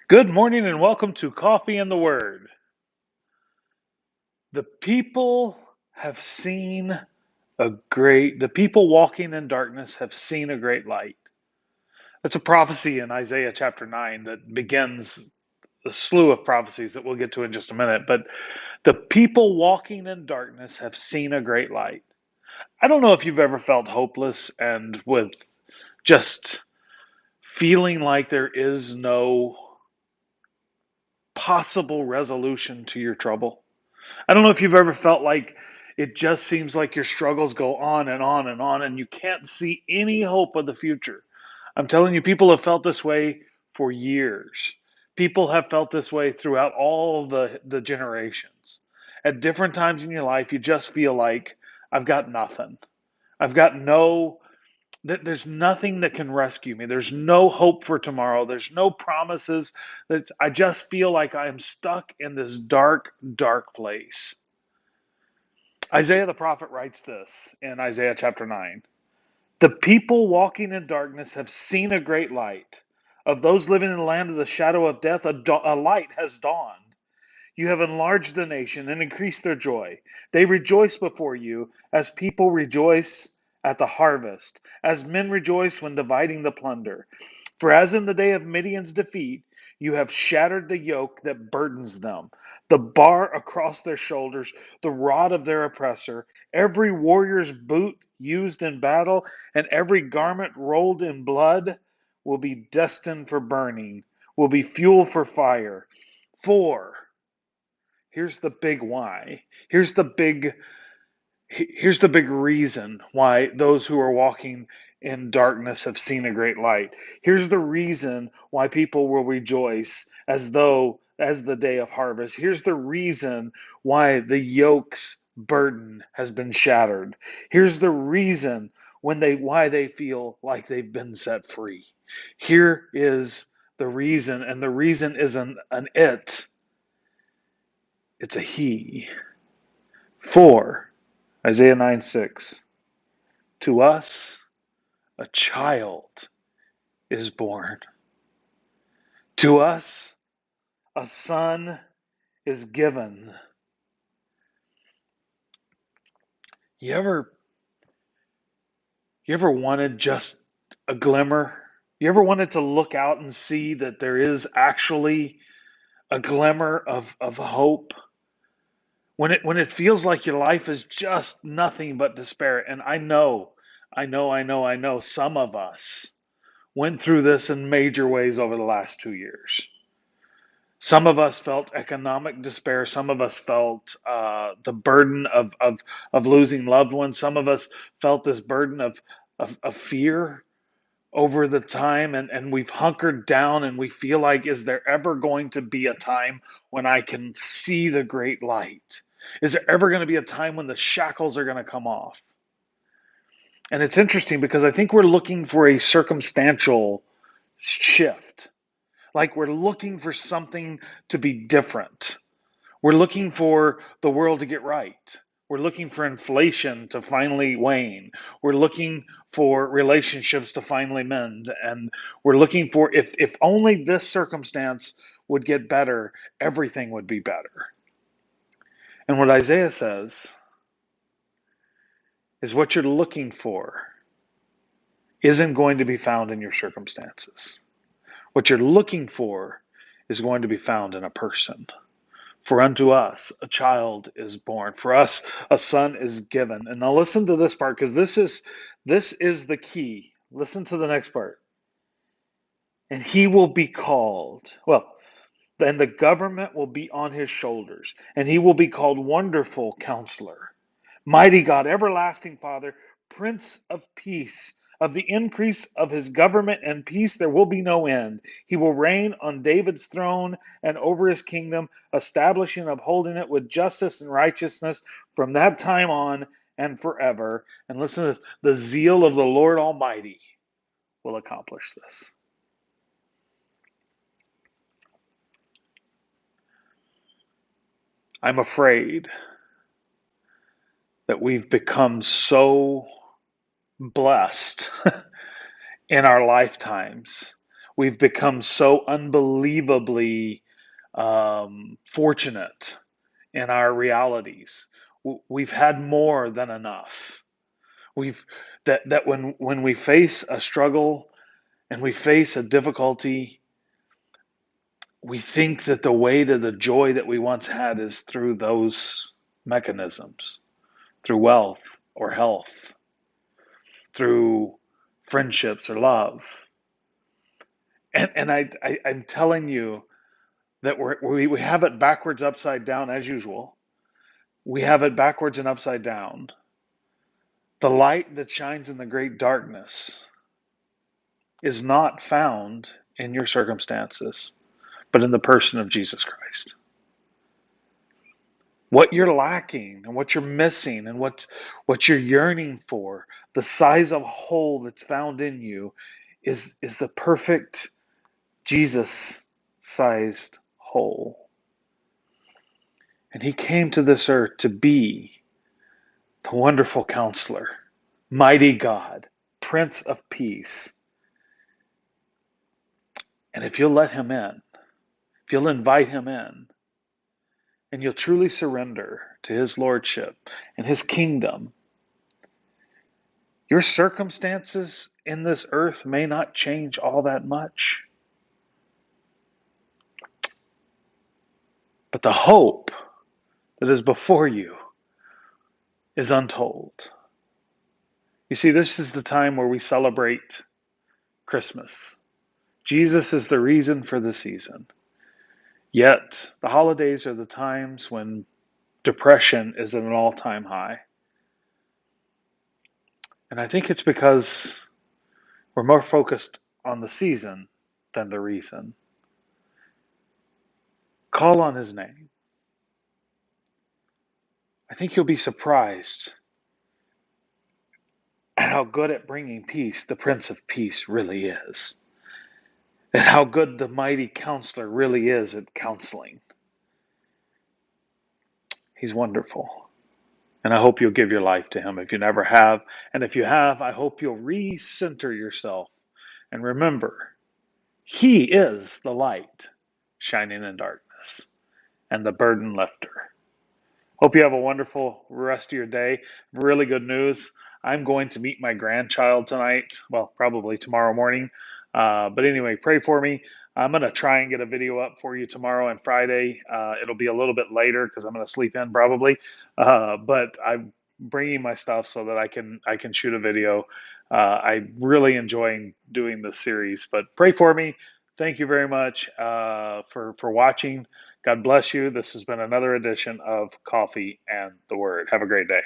Good morning and welcome to Coffee and the Word. The people have seen the people walking in darkness have seen a great light. That's a prophecy in Isaiah chapter 9 that begins a slew of prophecies that we'll get to in just a minute. But the people walking in darkness have seen a great light. I don't know if you've ever felt hopeless and with just feeling like there is no possible resolution to your trouble. I don't know if you've ever felt like it just seems like your struggles go on and on and on, and you can't see any hope of the future. I'm telling you, people have felt this way for years. People have felt this way throughout all the generations. At different times in your life, you just feel like, I've got nothing. I've got no, there's nothing that can rescue me. There's no hope for tomorrow. There's no promises. That I just feel like I am stuck in this dark, dark place. Isaiah the prophet writes this in Isaiah chapter 9. The people walking in darkness have seen a great light. Of those living in the land of the shadow of death, a light has dawned. You have enlarged the nation and increased their joy. They rejoice before you as people rejoice at the harvest, as men rejoice when dividing the plunder. For as in the day of Midian's defeat, you have shattered the yoke that burdens them, the bar across their shoulders, the rod of their oppressor, every warrior's boot used in battle, and every garment rolled in blood will be destined for burning, will be fuel for fire. For here's the big why. Here's the big reason why those who are walking in darkness have seen a great light. Here's the reason why people will rejoice as the day of harvest. Here's the reason why the yoke's burden has been shattered. Here's the reason why they feel like they've been set free. Here is the reason, and the reason isn't an it, it's a he. For Isaiah 9:6, to us a child is born. To us a son is given. You ever you ever wanted just a glimmer? You ever wanted to look out and see that there is actually a glimmer of hope? When it feels like your life is just nothing but despair. And I know some of us went through this in major ways over the last 2 years. Some of us felt economic despair. Some of us felt the burden of losing loved ones. Some of us felt this burden of fear over the time, and we've hunkered down and we feel like, is there ever going to be a time when I can see the great light? Is there ever going to be a time when the shackles are going to come off? And it's interesting because I think we're looking for a circumstantial shift. Like we're looking for something to be different. We're looking for the world to get right. We're looking for inflation to finally wane. We're looking for relationships to finally mend. And we're looking for, if only this circumstance would get better, everything would be better. And what Isaiah says is what you're looking for isn't going to be found in your circumstances. What you're looking for is going to be found in a person. For unto us a child is born. For us a son is given. And now listen to this part, because this is the key. Listen to the next part. And he will be called. Well, then the government will be on his shoulders, and he will be called Wonderful Counselor, Mighty God, Everlasting Father, Prince of Peace. Of the increase of his government and peace there will be no end. He will reign on David's throne and over his kingdom, establishing and upholding it with justice and righteousness from that time on and forever. And listen to this, the zeal of the Lord Almighty will accomplish this. I'm afraid that we've become so blessed in our lifetimes We've become so unbelievably fortunate in our realities. We've had more than enough. We've that when we face a struggle and we face a difficulty, we think that the way to the joy that we once had is through those mechanisms, through wealth or health, through friendships or love. I'm telling you that we have it backwards, upside down as usual. We have it backwards and upside down. The light that shines in the great darkness is not found in your circumstances, but in the person of Jesus Christ. What you're lacking and what you're missing and what you're yearning for, the size of hole that's found in you is the perfect Jesus sized hole. And he came to this earth to be the wonderful counselor, mighty God, Prince of Peace. And if you'll let him in, if you'll invite him in, and you'll truly surrender to his lordship and his kingdom, your circumstances in this earth may not change all that much. But the hope that is before you is untold. You see, this is the time where we celebrate Christmas. Jesus is the reason for the season. Yet, the holidays are the times when depression is at an all-time high. And I think it's because we're more focused on the season than the reason. Call on his name. I think you'll be surprised at how good at bringing peace the Prince of Peace really is, and how good the mighty counselor really is at counseling. He's wonderful. And I hope you'll give your life to him if you never have. And if you have, I hope you'll recenter yourself and remember, he is the light shining in darkness and the burden lifter. Hope you have a wonderful rest of your day. Really good news. I'm going to meet my grandchild tonight. Well, probably tomorrow morning. But anyway, pray for me. I'm going to try and get a video up for you tomorrow and Friday. It'll be a little bit later because I'm going to sleep in probably. But I'm bringing my stuff so that I can shoot a video. I'm really enjoying doing this series. But pray for me. Thank you very much for watching. God bless you. This has been another edition of Coffee and the Word. Have a great day.